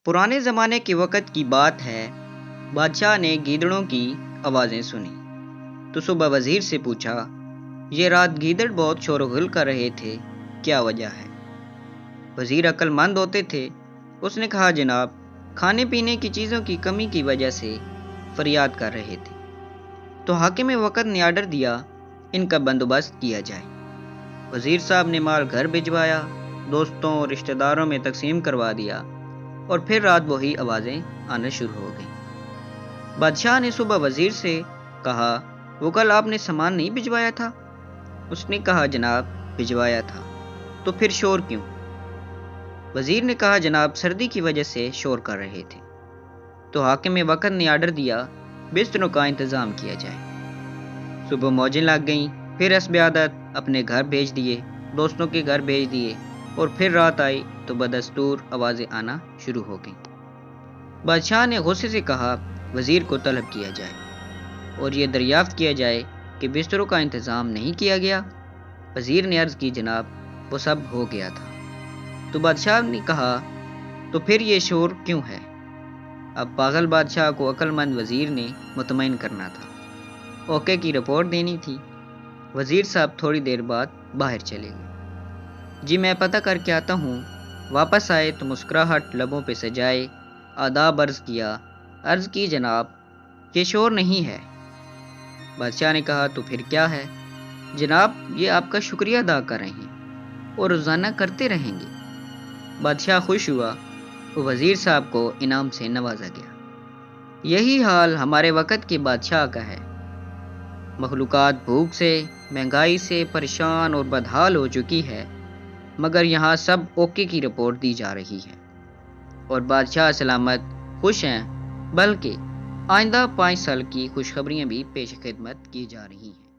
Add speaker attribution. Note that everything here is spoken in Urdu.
Speaker 1: پرانے زمانے کے وقت کی بات ہے، بادشاہ نے گیدڑوں کی آوازیں سنی تو صبح وزیر سے پوچھا، یہ رات گیدڑ بہت شور و غل کر رہے تھے، کیا وجہ ہے؟ وزیر عقل مند ہوتے تھے، اس نے کہا، جناب، کھانے پینے کی چیزوں کی کمی کی وجہ سے فریاد کر رہے تھے۔ تو حاکم وقت نے آرڈر دیا، ان کا بندوبست کیا جائے۔ وزیر صاحب نے مال گھر بھجوایا، دوستوں اور رشتہ داروں میں تقسیم کروا دیا، اور پھر رات وہی آوازیں آنا شروع ہو گئیں۔ بادشاہ نے صبح وزیر سے کہا، وہ کل آپ نے سامان نہیں بھجوایا تھا؟ اس نے کہا، جناب، بھجوایا تھا۔ تو پھر شور کیوں؟ وزیر نے کہا، جناب، سردی کی وجہ سے شور کر رہے تھے۔ تو حاکم وقت نے آرڈر دیا، بستروں کا انتظام کیا جائے۔ صبح موجیں لگ گئیں، پھر حسب عادت اپنے گھر بھیج دیے، دوستوں کے گھر بھیج دیے، اور پھر رات آئی تو بدستور آوازیں آنا شروع ہو گئیں۔ بادشاہ نے غصے سے کہا، وزیر کو طلب کیا جائے اور یہ دریافت کیا جائے کہ بستروں کا انتظام نہیں کیا گیا۔ وزیر نے عرض کی، جناب، وہ سب ہو گیا تھا۔ تو بادشاہ نے کہا، تو پھر یہ شور کیوں ہے؟ اب پاگل بادشاہ کو عقل مند وزیر نے مطمئن کرنا تھا، اوکے کی رپورٹ دینی تھی۔ وزیر صاحب تھوڑی دیر بعد باہر چلے گئے۔ جی میں پتہ کر کے آتا ہوں۔ واپس آئے تو مسکراہٹ لبوں پہ سجائے آداب عرض کی، جناب، یہ شور نہیں ہے۔ بادشاہ نے کہا، تو پھر کیا ہے؟ جناب، یہ آپ کا شکریہ ادا کر رہے ہیں اور روزانہ کرتے رہیں گے۔ بادشاہ خوش ہوا، وہ وزیر صاحب کو انعام سے نوازا گیا۔ یہی حال ہمارے وقت کے بادشاہ کا ہے۔ مخلوقات بھوک سے، مہنگائی سے پریشان اور بدحال ہو چکی ہے، مگر یہاں سب اوکے کی رپورٹ دی جا رہی ہے اور بادشاہ سلامت خوش ہیں، بلکہ آئندہ 5 سال کی خوشخبریاں بھی پیش خدمت کی جا رہی ہیں۔